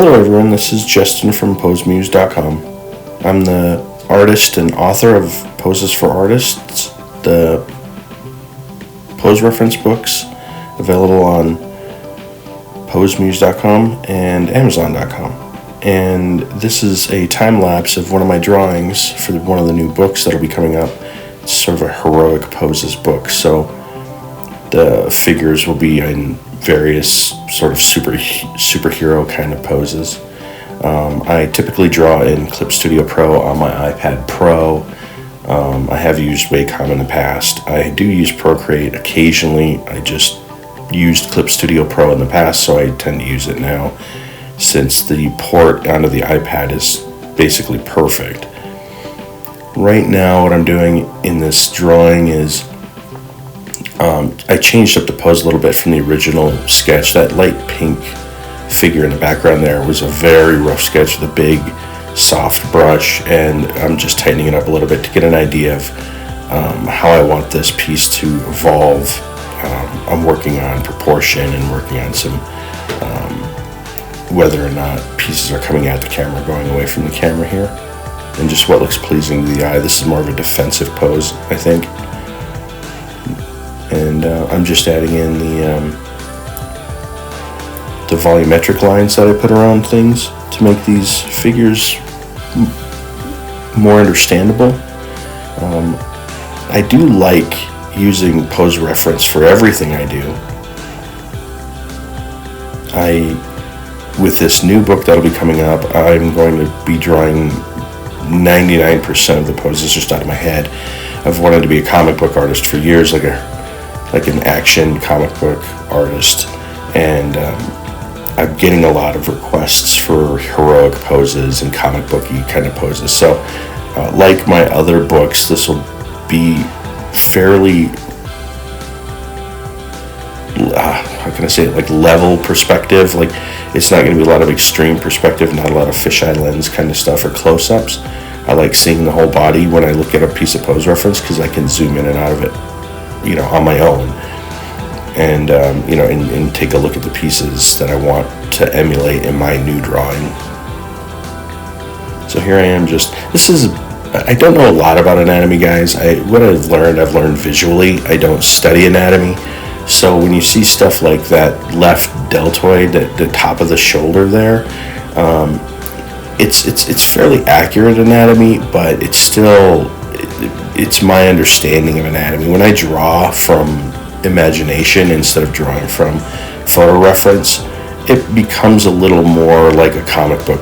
Hello everyone, this is Justin from POSEmuse.com. I'm the artist and author of Poses for Artists, the pose reference books available on POSEmuse.com and Amazon.com. And this is a time lapse of one of my drawings for one of the new books that'll be coming up. It's sort of a heroic poses book, so the figures will be in various sort of superhero kind of poses. I typically draw in Clip Studio Pro on my iPad Pro. I have used Wacom in the past. I do use Procreate occasionally. I just used Clip Studio Pro in the past, so I tend to use it now since the port onto the iPad is basically perfect. Right now what I'm doing in this drawing is I changed up the pose a little bit from the original sketch. That light pink figure in the background there was a very rough sketch with a big soft brush, and I'm just tightening it up a little bit to get an idea of how I want this piece to evolve. I'm working on proportion and working on some whether or not pieces are coming at the camera, going away from the camera here, and just what looks pleasing to the eye. This is more of a defensive pose, I think. And I'm just adding in the volumetric lines that I put around things to make these figures more understandable. I do like using pose reference for everything I do. With this new book that'll be coming up, I'm going to be drawing 99% of the poses just out of my head. I've wanted to be a comic book artist for years, like an action comic book artist, and I'm getting a lot of requests for heroic poses and comic booky kind of poses. So like my other books, this will be fairly how can I say it, like level perspective. Like, it's not going to be a lot of extreme perspective, not a lot of fisheye lens kind of stuff or close-ups. I like seeing the whole body when I look at a piece of pose reference because I can zoom in and out of it, on my own, and and take a look at the pieces that I want to emulate in my new drawing. So here I am. I don't know a lot about anatomy, guys. What I've learned visually. I don't study anatomy, so when you see stuff like that left deltoid at the top of the shoulder there, it's fairly accurate anatomy, but it's my understanding of anatomy. When I draw from imagination instead of drawing from photo reference, it becomes a little more like a comic book,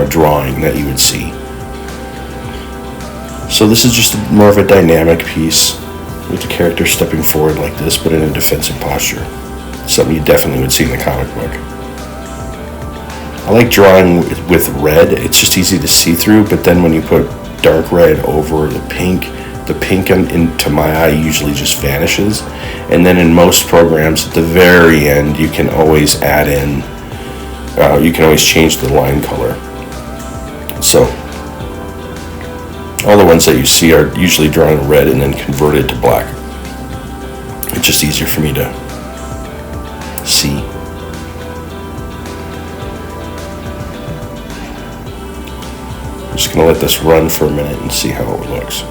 drawing that you would see. So this is just more of a dynamic piece with the character stepping forward like this, but in a defensive posture. Something you definitely would see in the comic book. I like drawing with red. It's just easy to see through, but then when you put dark red over the pink into my eye usually just vanishes. And then in most programs at the very end, you can always add in, you can always change the line color. So all the ones that you see are usually drawn in red and then converted to black. It's just easier for me to see. I'm just going to let this run for a minute and see how it looks.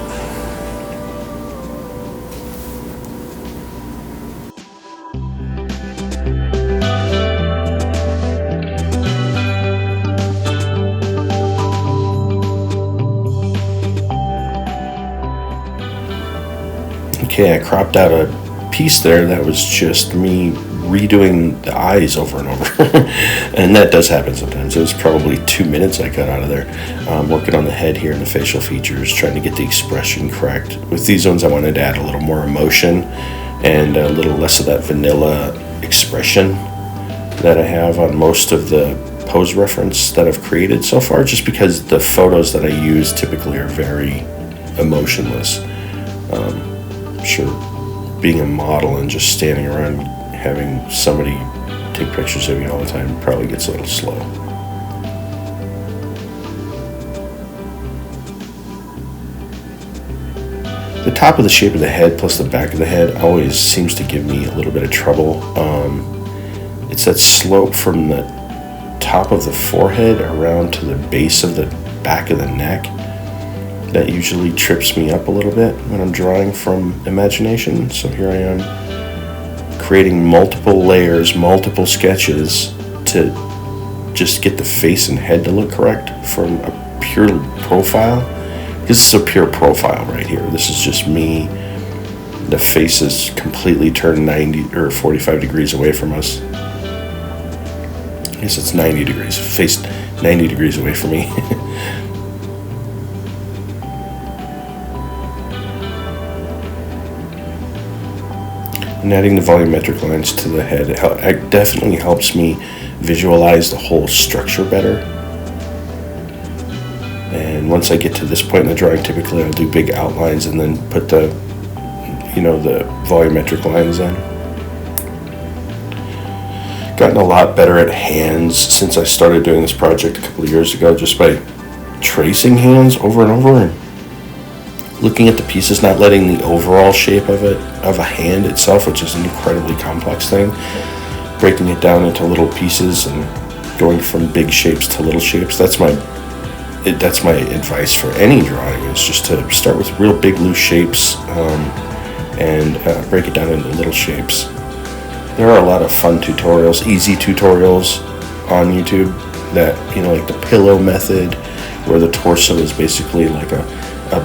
Okay, I cropped out a piece there that was just me redoing the eyes over and over. And that does happen sometimes. It was probably 2 minutes I cut out of there. Working on the head here and the facial features, trying to get the expression correct. With these ones I wanted to add a little more emotion and a little less of that vanilla expression that I have on most of the pose reference that I've created so far, just because the photos that I use typically are very emotionless. Sure, being a model and just standing around having somebody take pictures of you all the time probably gets a little slow. The top of the shape of the head plus the back of the head always seems to give me a little bit of trouble. It's that slope from the top of the forehead around to the base of the back of the neck. That usually trips me up a little bit when I'm drawing from imagination. So here I am creating multiple layers, multiple sketches to just get the face and head to look correct from a pure profile. This is a pure profile right here. This is just me. The face is completely turned 90 or 45 degrees away from us. I guess it's 90 degrees. Face 90 degrees away from me. And adding the volumetric lines to the head, it definitely helps me visualize the whole structure better. And once I get to this point in the drawing, typically I'll do big outlines and then put the volumetric lines in. Gotten a lot better at hands since I started doing this project a couple of years ago, just by tracing hands over and over and looking at the pieces, not letting the overall shape of a hand itself, which is an incredibly complex thing, breaking it down into little pieces and going from big shapes to little shapes. That's my advice for any drawing, is just to start with real big loose shapes and break it down into little shapes. There are a lot of fun tutorials, easy tutorials on YouTube that, like the pillow method, where the torso is basically like a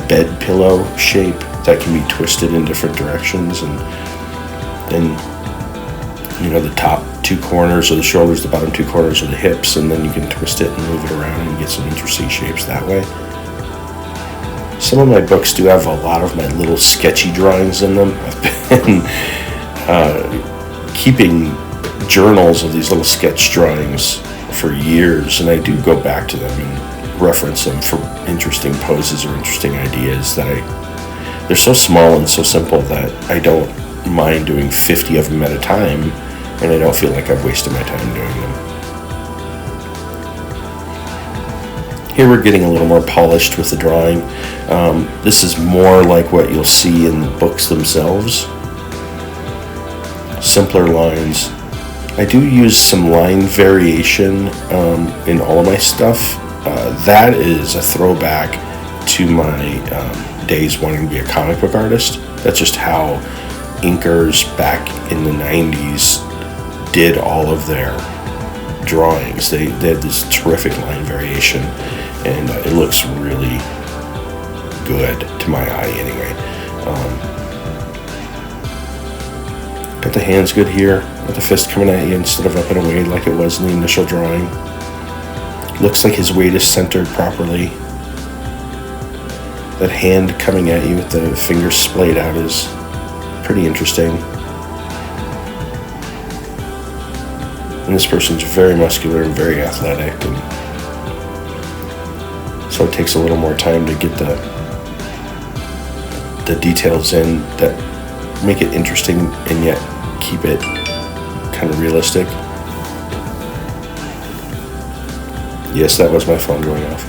bed pillow shape that can be twisted in different directions, and then the top two corners of the shoulders, the bottom two corners of the hips, and then you can twist it and move it around and get some interesting shapes that way. Some of my books do have a lot of my little sketchy drawings in them. I've been keeping journals of these little sketch drawings for years, and I do go back to them and reference them for interesting poses or interesting ideas they're so small and so simple that I don't mind doing 50 of them at a time, and I don't feel like I've wasted my time doing them. Here we're getting a little more polished with the drawing. This is more like what you'll see in the books themselves. Simpler lines. I do use some line variation in all of my stuff. That is a throwback to my days wanting to be a comic book artist. That's just how inkers back in the 90s did all of their drawings. They had this terrific line variation, and it looks really good to my eye anyway. Got the hands good here, with the fist coming at you instead of up and away like it was in the initial drawing. Looks like his weight is centered properly. That hand coming at you with the fingers splayed out is pretty interesting. And this person's very muscular and very athletic, and so it takes a little more time to get the details in that make it interesting and yet keep it kind of realistic. Yes, that was my phone going off.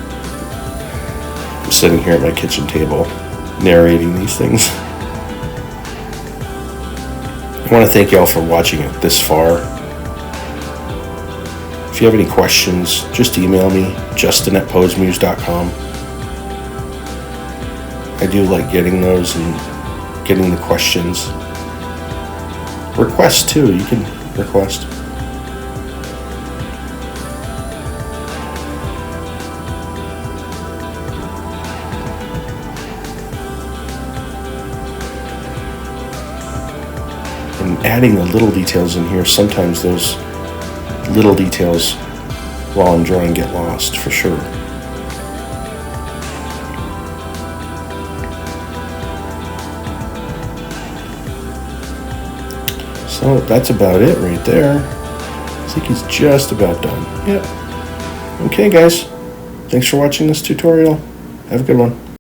I'm sitting here at my kitchen table narrating these things. I want to thank y'all for watching it this far. If you have any questions, just email me, justin@posemuse.com. I do like getting those and getting the questions. Requests too, you can request. And adding the little details in here, sometimes those little details while I'm drawing get lost, for sure. So that's about it right there. I think he's just about done. Yep. Okay guys, thanks for watching this tutorial. Have a good one.